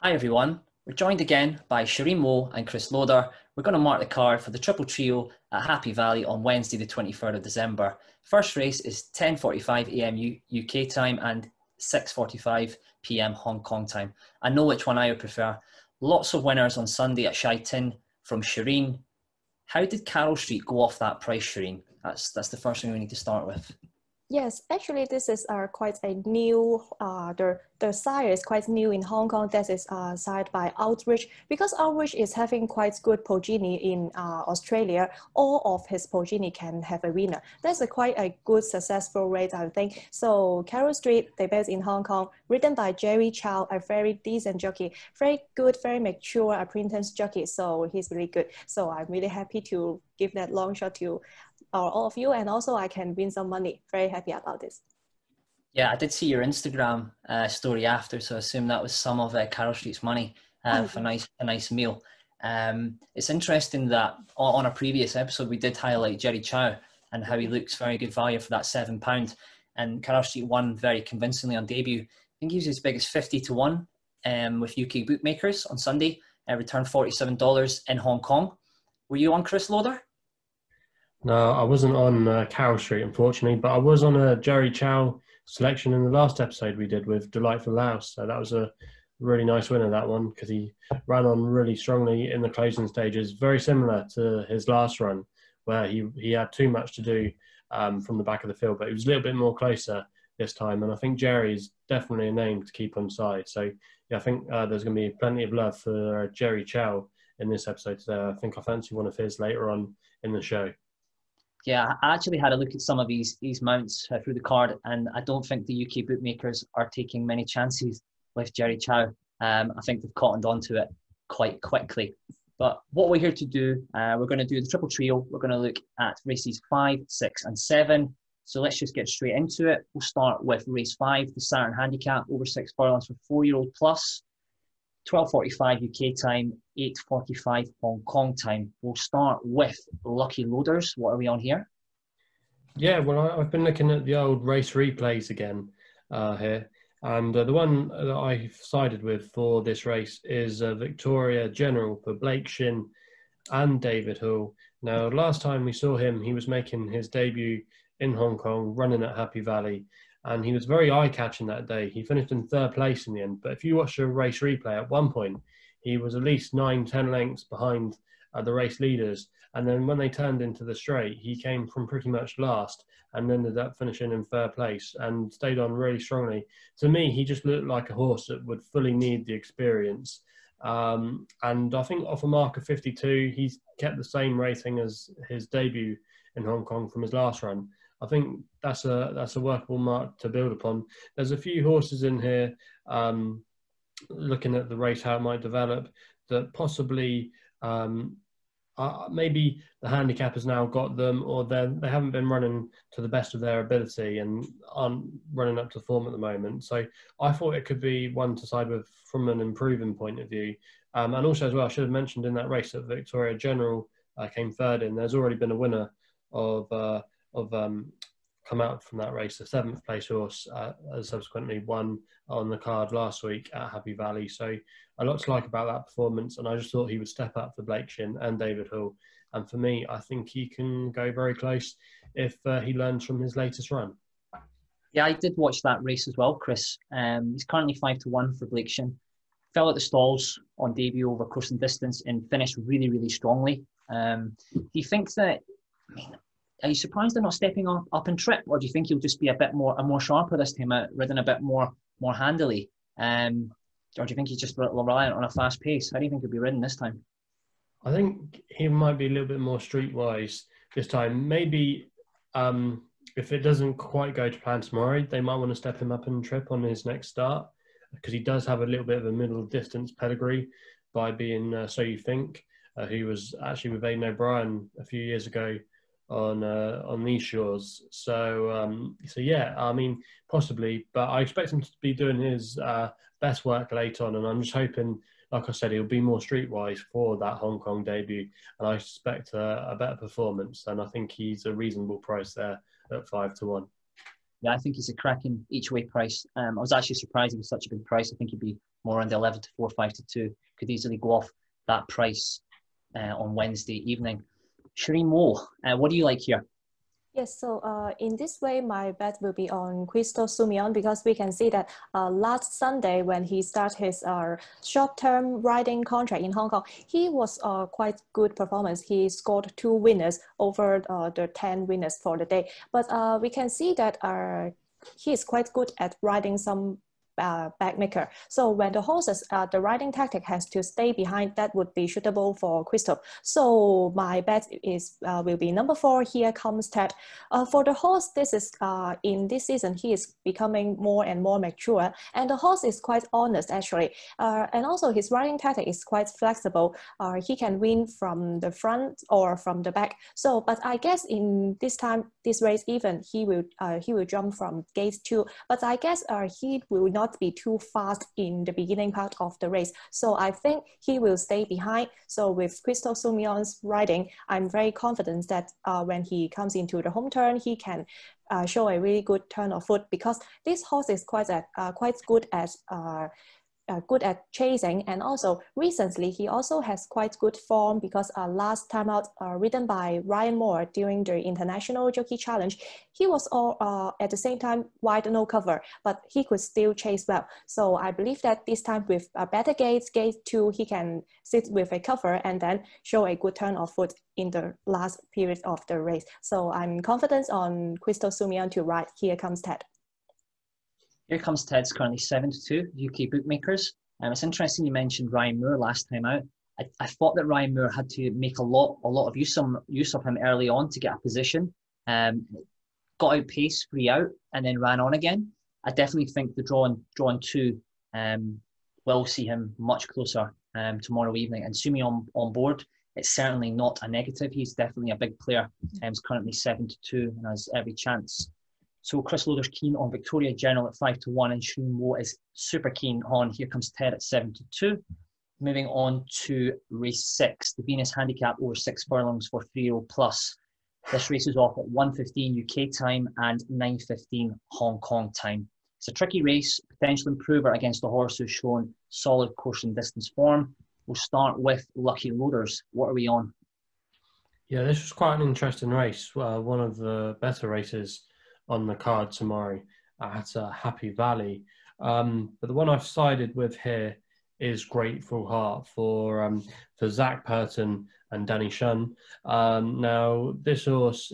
Hi everyone, we're joined again by Shireen Moe and Chris Loader. We're going to mark the card for the Triple Trio at Happy Valley on Wednesday the 23rd of December. First race is 10:45 a.m. UK time and 6:45 p.m. Hong Kong time. I know which one I would prefer. Lots of winners on Sunday at Shai Tin from Shireen. How did Carroll Street go off that price, Shireen? That's the first thing we need to start with. Yes, actually, this is quite a new, the site is quite new in Hong Kong. That is site by Outreach, because Outreach is having quite good progeny in Australia. All of his progeny can have a winner. That's quite a good successful rate, I think. So Carroll Street, they based in Hong Kong, written by Jerry Chow, a very decent jockey, very good, very mature apprentice jockey. So he's really good. So I'm really happy to give that long shot to all of you, and also I can win some money. Very happy about this. Yeah, I did see your Instagram story after, so I assume that was some of Carroll Street's money for a nice meal. It's interesting that on a previous episode we did highlight Jerry Chow and how he looks very good value for that £7, and Carroll Street won very convincingly on debut. I think he was as big as 50 to 1 with UK bookmakers on Sunday, returned $47 in Hong Kong. Were you on Chris Loader? No, I wasn't on Carroll Street, unfortunately, but I was on a Jerry Chow selection in the last episode we did with Delightful Laos. So that was a really nice winner, that one, because he ran on really strongly in the closing stages, very similar to his last run, where he had too much to do from the back of the field, but it was a little bit more closer this time. And I think Jerry is definitely a name to keep on side. So yeah, I think there's going to be plenty of love for Jerry Chow in this episode today. I think I fancy one of his later on in the show. Yeah, I actually had a look at some of these mounts through the card, and I don't think the UK bookmakers are taking many chances with Jerry Chow. I think they've cottoned onto it quite quickly. But what we're here to do, we're going to do the Triple Trio. We're going to look at races 5, 6 and 7. So let's just get straight into it. We'll start with race 5, the Saturn Handicap, over 6 furlongs for 4-year-old plus. 12:45 UK time, 8:45 Hong Kong time. We'll start with Lucky Loaders. What are we on here? Yeah, well, I've been looking at the old race replays again here. And the one that I've sided with for this race is Victoria General for Blake Shin and David Hall. Now, last time we saw him, he was making his debut in Hong Kong, running at Happy Valley. And he was very eye-catching that day. He finished in 3rd place in the end. But if you watch a race replay, at one point, he was at least 9-10 lengths behind the race leaders. And then when they turned into the straight, he came from pretty much last and ended up finishing in 3rd place and stayed on really strongly. To me, he just looked like a horse that would fully need the experience. And I think off a mark of 52, he's kept the same rating as his debut in Hong Kong from his last run. I think that's a workable mark to build upon. There's a few horses in here, looking at the race, how it might develop, that possibly maybe the handicap has now got them, or they haven't been running to the best of their ability and aren't running up to form at the moment. So I thought it could be one to side with from an improving point of view. And also as well, I should have mentioned in that race that Victoria General came 3rd in. There's already been a winner of come out from that race, the 7th place horse, subsequently won on the card last week at Happy Valley. So a lot to like about that performance, and I just thought he would step up for Blake Shin and David Hall. And for me, I think he can go very close if he learns from his latest run. Yeah, I did watch that race as well, Chris. He's currently 5 to 1 for Blake Shin. Fell at the stalls on debut over course and distance and finished really, really strongly. Do you think that, are you surprised they're not stepping up in trip, or do you think he'll just be a more sharper this time out, ridden a bit more handily? Or do you think he's just reliant on a fast pace? How do you think he'll be ridden this time? I think he might be a little bit more streetwise this time. Maybe if it doesn't quite go to plan tomorrow, they might want to step him up in trip on his next start, because he does have a little bit of a middle distance pedigree by being So You Think, who was actually with Aidan O'Brien a few years ago on these shores. So yeah, I mean, possibly, but I expect him to be doing his best work late on, and I'm just hoping, like I said, he'll be more streetwise for that Hong Kong debut, and I expect a better performance, and I think he's a reasonable price there at 5 to 1. Yeah, I think he's a cracking each way price. I was actually surprised he was such a big price. I think he'd be more on the 11 to 4, 5 to 2. Could easily go off that price on Wednesday evening. Shireen Wo, what do you like here? Yes, so in this way, my bet will be on Crystal Sumion, because we can see that last Sunday when he started his short-term riding contract in Hong Kong, he was quite good performance. He scored 2 winners over the 10 winners for the day. But we can see that he is quite good at riding some backmaker. So when the horses, the riding tactic has to stay behind, that would be suitable for Crystal. So my bet is will be number 4, Here Comes Ted. For the horse, this is in this season, he is becoming more and more mature, and the horse is quite honest actually. And also his riding tactic is quite flexible. He can win from the front or from the back. So, but I guess in this race, even he will jump from gate 2. But I guess he will not be too fast in the beginning part of the race. So I think he will stay behind. So with Crystal Sumion's riding, I'm very confident that when he comes into the home turn, he can show a really good turn of foot, because this horse is quite good at chasing, and also recently he also has quite good form, because last time out ridden by Ryan Moore during the International Jockey Challenge, he was at the same time wide no cover, but he could still chase well. So I believe that this time with better gates, gate 2, he can sit with a cover and then show a good turn of foot in the last period of the race. So I'm confident on Crystal Sumion to ride Here Comes Ted. Here Comes Ted's currently 7 to 2 UK bookmakers. It's interesting you mentioned Ryan Moore last time out. I thought that Ryan Moore had to make a lot of use of him early on to get a position. Got out pace, 3 out, and then ran on again. I definitely think the drawn 2 will see him much closer tomorrow evening. And Sumi on board, it's certainly not a negative. He's definitely a big player. He's currently 7 to 2 and has every chance. So Chris Loader's keen on Victoria General at 5 to 1, and Shireen Wo is super keen on Here Comes Ted at 7 to 2. Moving on to race 6, the Venus Handicap over 6 furlongs for 3-year-old plus. This race is off at 1:15 UK time and 9:15 Hong Kong time. It's a tricky race, potential improver against a horse who's shown solid course and distance form. We'll start with Lucky Loaders. What are we on? Yeah, this was quite an interesting race. One of the better races on the card tomorrow at Happy Valley. But the one I've sided with here is Grateful Heart for Zach Purton and Danny Shun. Now, this horse,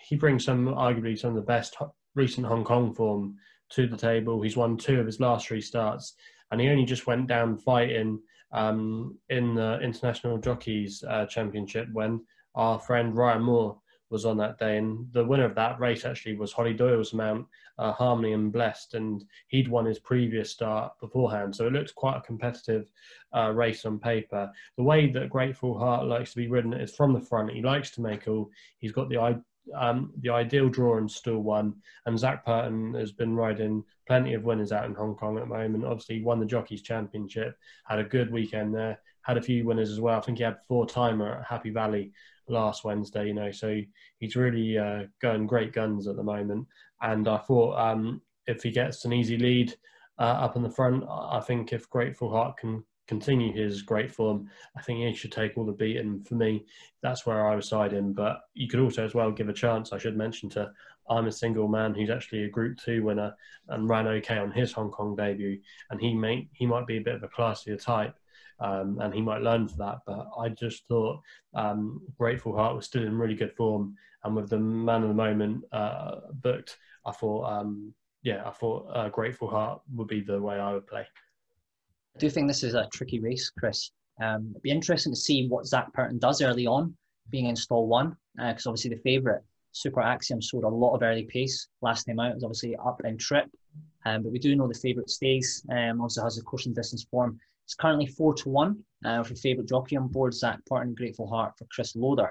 he brings arguably some of the best recent Hong Kong form to the table. He's won 2 of his last 3 starts, and he only just went down fighting in the International Jockeys Championship when our friend Ryan Moore was on that day, and the winner of that race actually was Holly Doyle's mount, Harmony and Blessed, and he'd won his previous start beforehand, so it looked quite a competitive race on paper. The way that Grateful Heart likes to be ridden is from the front. He likes to make he's got the ideal draw in stall 1, and Zach Purton has been riding plenty of winners out in Hong Kong at the moment. Obviously, he won the Jockeys Championship, had a good weekend there, had a few winners as well. I think he had 4-timer at Happy Valley last Wednesday, so he's really going great guns at the moment. And I thought if he gets an easy lead up in the front, I think if Grateful Heart can continue his great form, I think he should take all the beating. For me, that's where I was siding. But you could also as well give a chance, I should mention, to I'm a Single Man, who's actually a Group 2 winner and ran okay on his Hong Kong debut, and he might be a bit of a classier type. And he might learn for that, but I just thought Grateful Heart was still in really good form, and with the man of the moment booked, I thought Grateful Heart would be the way I would play. I do think this is a tricky race, Chris. It'd be interesting to see what Zach Purton does early on, being in stall 1, because obviously the favourite, Super Axiom, showed a lot of early pace last time out. It was obviously up and trip, but we do know the favourite stays, also has a course and distance form. It's currently 4 to 1 for favourite jockey on board, Zach Purton, Grateful Heart for Chris Loader.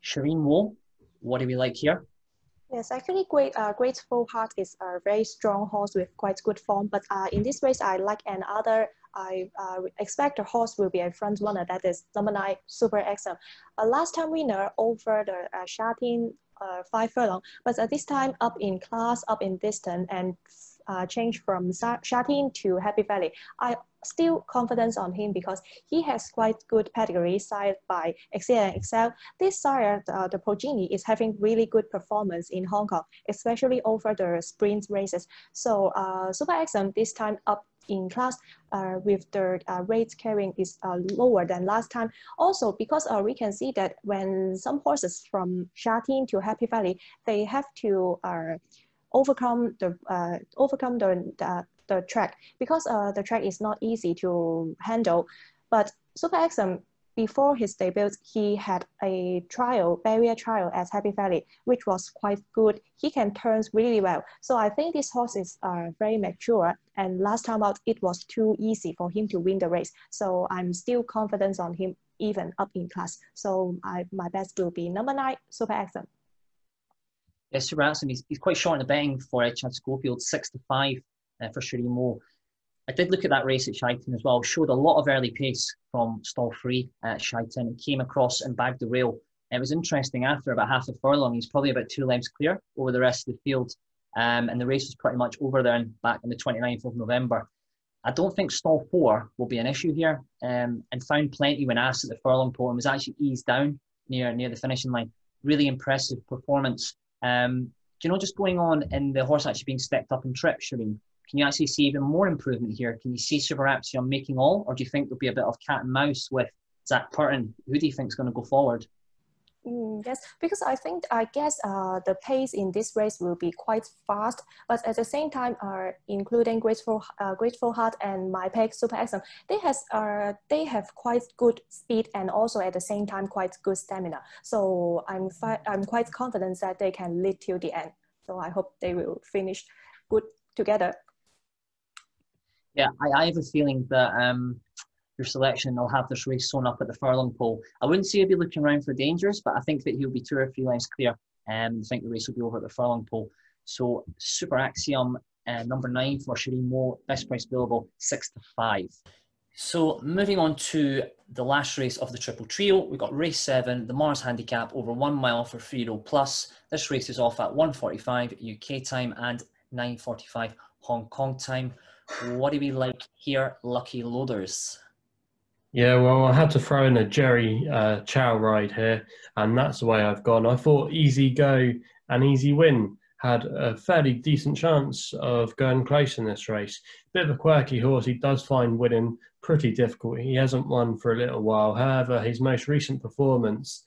Shireen Wo, what do we like here? Yes, actually, Grateful Heart is a very strong horse with quite good form. But in this race, I like another. I expect the horse will be a front runner. That is number 9, Super Exam. Last time winner over the Shatin 5 furlong, but this time up in class, up in distance, and changed from Shatin to Happy Valley, I still confidence on him because he has quite good pedigree sired by Excel and Excel. This sire, the progeny, is having really good performance in Hong Kong, especially over the sprint races. So Super Excellent this time up in class with the rate carrying is lower than last time. Also, because we can see that when some horses from Shatin to Happy Valley, they have to overcome the track because the track is not easy to handle. But Super Exum, before his debut, he had a barrier trial at Happy Valley, which was quite good. He can turn really well. So I think these horses are very mature. And last time out, it was too easy for him to win the race. So I'm still confident on him, even up in class. So my best will be number 9, Super Exum. Yes, Super Exum, he's quite short in the betting for Chad Schofield, 6-5 for Cherie Mo. I did look at that race at Shaitan as well. Showed a lot of early pace from stall 3 at Shaitan. It came across and bagged the rail. It was interesting, after about half a furlong, he's probably about 2 lengths clear over the rest of the field. And the race was pretty much over then back on the 29th of November. I don't think stall 4 will be an issue here, and found plenty when asked at the furlong pole and was actually eased down near the finishing line. Really impressive performance. Do you know, just going on in the horse actually being stepped up in trip, Shireen, can you actually see even more improvement here? Can you see Super Axiom making all, or do you think there'll be a bit of cat and mouse with Zach Purton? Who do you think is going to go forward? Yes, because I guess the pace in this race will be quite fast, but at the same time, including Grateful Heart and my pick Super Excellent, they have quite good speed and also at the same time quite good stamina. So I'm quite confident that they can lead till the end. So I hope they will finish good together. Yeah, I have a feeling that your selection will have this race sewn up at the furlong pole. I wouldn't say he'll be looking around for dangers, but I think that he'll be 2 or 3 lengths clear. I think the race will be over at the furlong pole. So Super Axiom, number 9 for Cherie Mo, best price available, 6-5. So moving on to the last race of the Triple Trio, we've got race 7, the Mars Handicap, over 1 mile for 3-year-old plus. This race is off at 1:45 UK time and 9:45 Hong Kong time. What do we like here, lucky loaders? Yeah, well, I had to throw in a Jerry Chow ride here, and that's the way I've gone. I thought Easy Go and Easy Win had a fairly decent chance of going close in this race. Bit of a quirky horse. He does find winning pretty difficult. He hasn't won for a little while. However, his most recent performance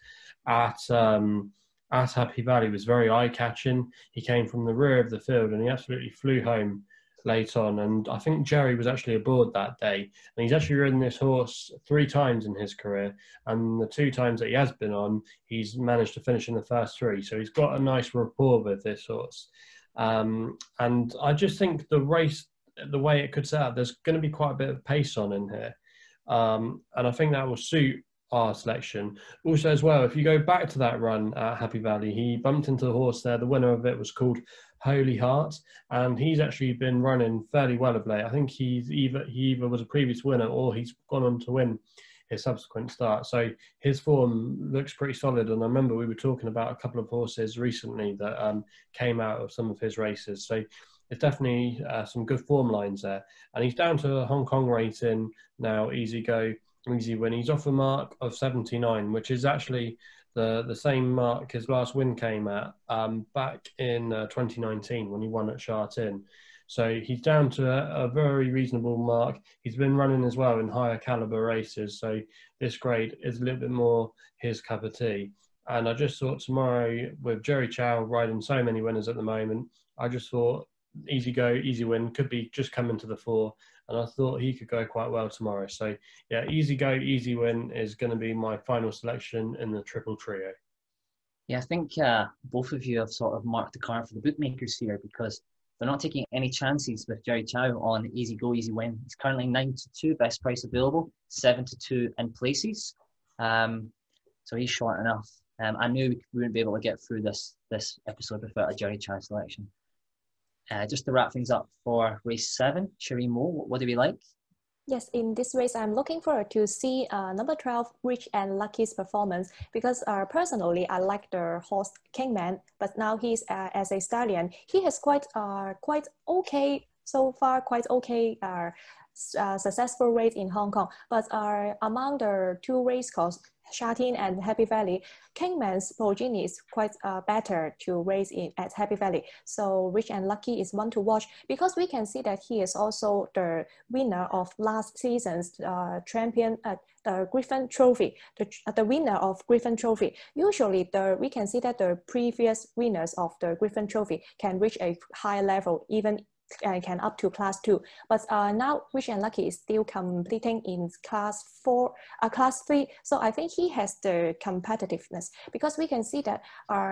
at Happy Valley was very eye-catching. He came from the rear of the field and he absolutely flew home late on, and I think Jerry was actually aboard that day, and he's actually ridden this horse 3 times in his career, and the 2 times that he has been on, he's managed to finish in the first 3, so he's got a nice rapport with this horse. And I just think the race, the way it could set up, there's going to be quite a bit of pace on in here, and I think that will suit our selection. Also as well, if you go back to that run at Happy Valley, he bumped into the horse there. The winner of it was called Holy Heart, and he's actually been running fairly well of late. I think he either was a previous winner or he's gone on to win his subsequent start. So his form looks pretty solid, and I remember we were talking about a couple of horses recently that came out of some of his races. So it's definitely some good form lines there. And he's down to a Hong Kong rating now, Easy Go, Easy Win. He's off a mark of 79, which is actually the same mark his last win came at back in 2019 when he won at Sha Tin. So he's down to a very reasonable mark. He's been running as well in higher caliber races, so this grade is a little bit more his cup of tea. And I just thought tomorrow, with Jerry Chow riding so many winners at the moment, I just thought Easy Go, Easy Win could be just coming to the fore, and I thought he could go quite well tomorrow. So yeah, Easy Go, Easy Win is going to be my final selection in the Triple Trio. Yeah, I think both of you have sort of marked the card for the bookmakers here, because they're not taking any chances with Jerry Chow on Easy Go, Easy Win. He's currently 9-2 best price available, 7-2 in places. So he's short enough. I knew we wouldn't be able to get through this episode without a Jerry Chow selection. Just to wrap things up for race 7, Cherie Mo, what do we like? Yes, in this race, I'm looking forward to see number 12, Rich and Lucky's performance because personally, I like the horse Kingman, but now he's as a stallion. He has quite okay so far, quite okay successful race in Hong Kong. But among the two race courses, Shatin and Happy Valley, Kingman's progeny is quite better to race in at Happy Valley. So Rich and Lucky is one to watch because we can see that he is also the winner of last season's champion at the Griffin Trophy, the winner of Griffin Trophy. Usually we can see that the previous winners of the Griffin Trophy can reach a high level, even can up to class 2. But now Rich and Lucky is still completing in class 3. So I think he has the competitiveness because we can see that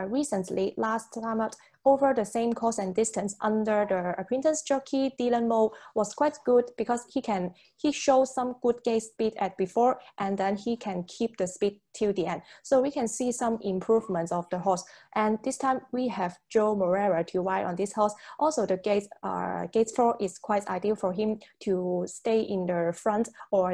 recently, last time out, over the same course and distance under the acquaintance jockey Dylan Moe was quite good because he shows some good gate speed at before and then he can keep the speed till the end. So we can see some improvements of the horse. And this time we have Joe Morera to ride on this horse. Also the gate 4 is quite ideal for him to stay in the front or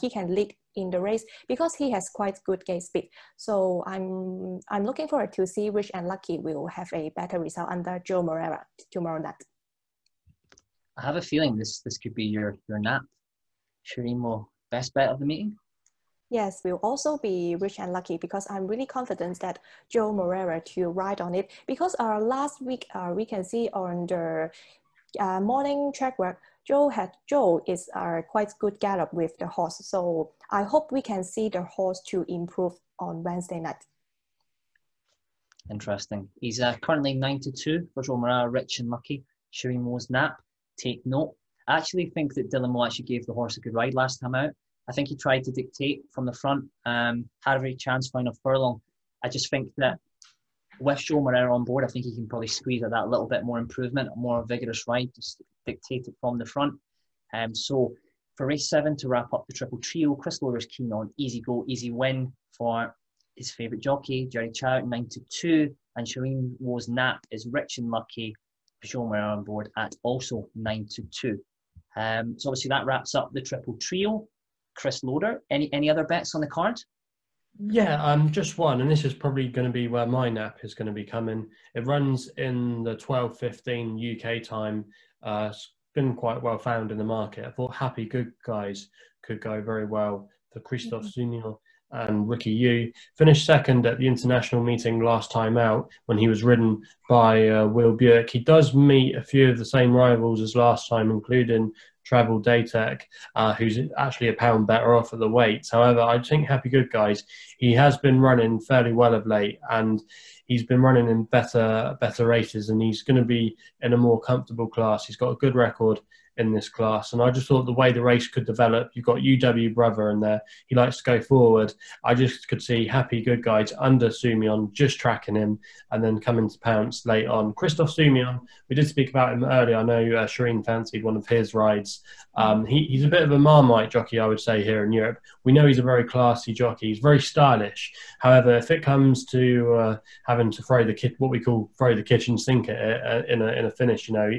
he can lead in the race because he has quite good gate speed. So I'm looking forward to see Rich and Lucky will have a better result under Joe Morera tomorrow night. I have a feeling this could be your nap. Shireen will best bet of the meeting. Yes, will also be Rich and Lucky because I'm really confident that Joe Morera to ride on it because last week we can see on the morning track work, Joe is quite good gallop with the horse. So I hope we can see the horse to improve on Wednesday night. Interesting. He's currently 9-2 for Joe Morera, Rich and Lucky. Shireen Mo's nap. Take note. I actually think that Dylan Moe actually gave the horse a good ride last time out. I think he tried to dictate from the front, had a very chance finding a furlong. I just think that with Joe Morera on board, I think he can probably squeeze at that little bit more improvement, a more vigorous ride, just dictate it from the front. So for race 7 to wrap up the triple trio, Chris Loder's keen on easy go, easy win for his favourite jockey, Jerry Chow, 9-2, and Shireen Mo's nap is Rich and Lucky, Joe Morera on board at also 9-2. So obviously that wraps up the triple trio. Chris Loder, any other bets on the card? Yeah, just one, and this is probably going to be where my nap is going to be coming. It runs in the 12:15 UK time. It's been quite well found in the market. I thought Happy Good Guys could go very well for Christophe Sounion and Ricky Yu. Finished second at the international meeting last time out when he was ridden by Will Buick. He does meet a few of the same rivals as last time, including Travel Daytech, who's actually a pound better off at the weights. However, I think Happy Good Guys, he has been running fairly well of late and he's been running in better races and he's going to be in a more comfortable class. He's got a good record in this class. And I just thought the way the race could develop, you've got UW Brother in there. He likes to go forward. I just could see Happy Good Guys under Sounion, just tracking him and then coming to pounce late on. Christophe Sounion, we did speak about him earlier. I know Shireen fancied one of his rides. He's a bit of a Marmite jockey, I would say, here in Europe. We know he's a very classy jockey. He's very stylish. However, if it comes to having to throw what we call throw the kitchen sink at it in a finish, you know,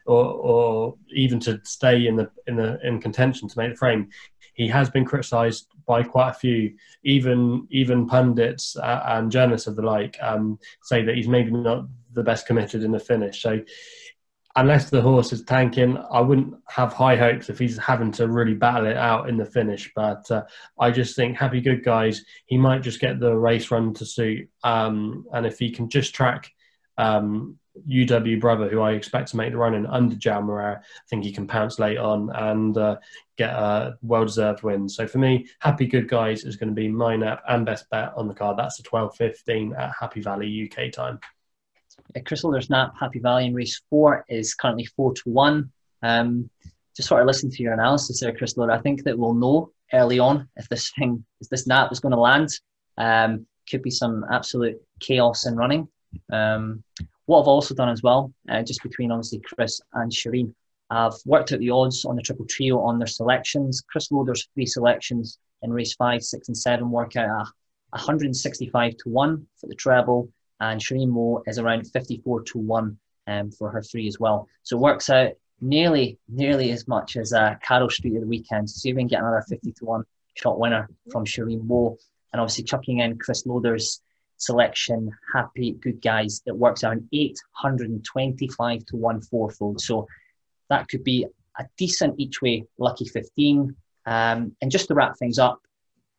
or even to stay in contention to make the frame, he has been criticised by quite a few, even pundits and journalists of the like, say that he's maybe not the best committed in the finish. So unless the horse is tanking, I wouldn't have high hopes if he's having to really battle it out in the finish. But I just think Happy Good Guys, he might just get the race run to suit. And if he can just track UW Brother, who I expect to make the run in under Jow Morera, I think he can pounce late on and get a well-deserved win. So for me, Happy Good Guys is going to be my nap and best bet on the card. That's the 12:15 at Happy Valley UK time. Chris Loder's nap, Happy Valley in race 4 is currently 4-1. Just sort of listen to your analysis there, Chris Loder. I think that we'll know early on if this nap is going to land. Could be some absolute chaos in running. What I've also done as well, just between obviously Chris and Shireen, I've worked out the odds on the triple trio on their selections. Chris Loder's 3 selections in race 5, 6 and 7 work out at 165-1 for the treble, and Shireen Moe is around 54-1 for her 3 as well. So it works out nearly as much as Carroll Street at the weekend. See if we can get another 50-1 shot winner from Shireen Moe. And obviously chucking in Chris Loader's selection, Happy Good Guys, it works out an 825-1 fourfold. So that could be a decent each way lucky 15. And just to wrap things up,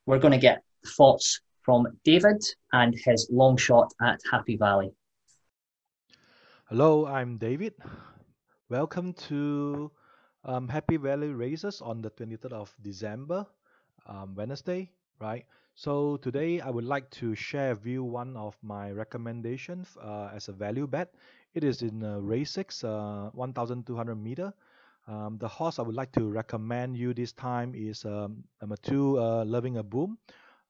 we're going to get thoughts from David and his long shot at Happy Valley. Hello, I'm David. Welcome to Happy Valley Races on the 23rd of December, Wednesday, right? So today I would like to share with you one of my recommendations as a value bet. It is in race 6, 1,200 meter. The horse I would like to recommend you this time is number 2, Loving a Boom,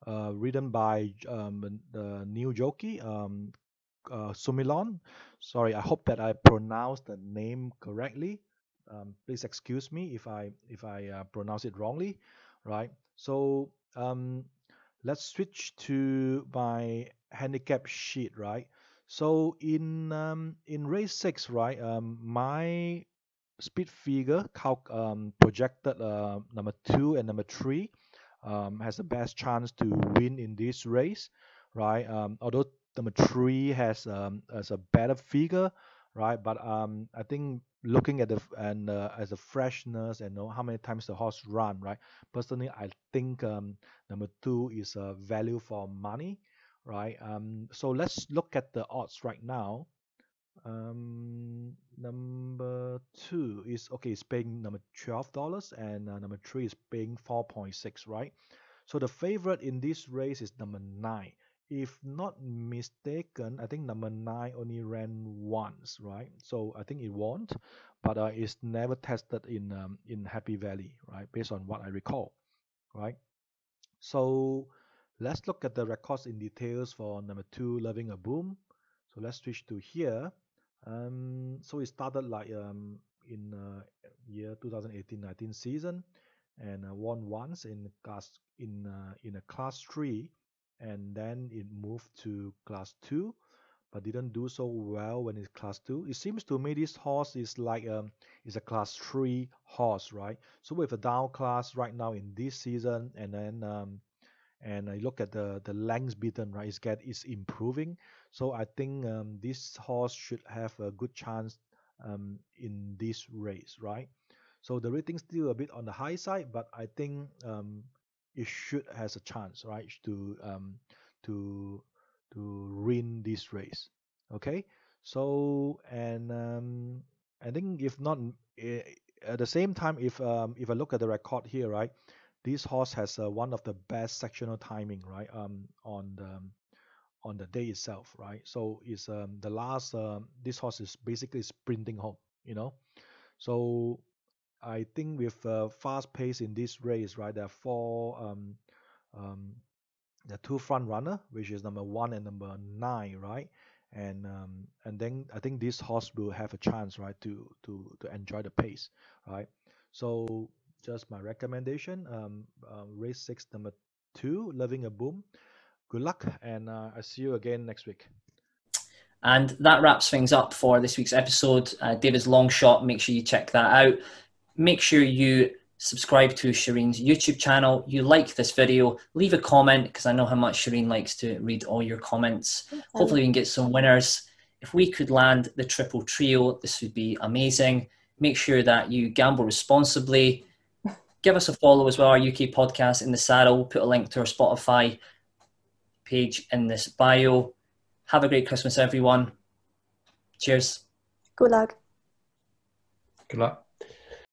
ridden by the new jockey, Sumilon. Sorry, I hope that I pronounced the name correctly. Please excuse me if I pronounce it wrongly, right? So let's switch to my handicap sheet, right? So in race 6, right? My speed figure projected number 2 and number 3 has the best chance to win in this race, right? Although number 3 has a better figure, right? But I think looking at as a freshness and know how many times the horse run, right? Personally, I think number 2 is a value for money, right? So let's look at the odds right now. Number 2 is okay, it's paying number $12, and number 3 is paying 4.6, right? So the favorite in this race is number 9. If not mistaken, I think number 9 only ran once, right? So I think it won't, but it's never tested in Happy Valley, right? Based on what I recall, right? So let's look at the records in details for number 2, Loving a Boom. So let's switch to here. So it started like in year 2018-19 season, and won once in a class 3, and then it moved to class 2, but didn't do so well when it's class 2. It seems to me this horse is like is a class 3 horse, right? So with a down class right now in this season, and then and I look at the lengths beaten, right? It's improving. So I think this horse should have a good chance in this race, right? So the rating's still a bit on the high side, but I think it should has a chance, right, to win this race. Okay, so and I think if not at the same time, if I look at the record here, right, this horse has one of the best sectional timing, right, on the day itself, right? So it's the last this horse is basically sprinting home, you know. So I think with fast pace in this race, right, there are um, the 2 front runner, which is number 1 and number 9, right? And then I think this horse will have a chance, right, to enjoy the pace, right? So just my recommendation, race 6, number 2, Loving a Boom. Good luck, and I see you again next week. And that wraps things up for this week's episode. David's long shot, make sure you check that out. Make sure you subscribe to Shireen's YouTube channel. You like this video, leave a comment, because I know how much Shireen likes to read all your comments. Hopefully we can get some winners. If we could land the triple trio, this would be amazing. Make sure that you gamble responsibly. Give us a follow as well, our UK podcast In the Saddle. We'll put a link to our Spotify page in this bio. Have a great Christmas, everyone. Cheers. Good luck. Good luck.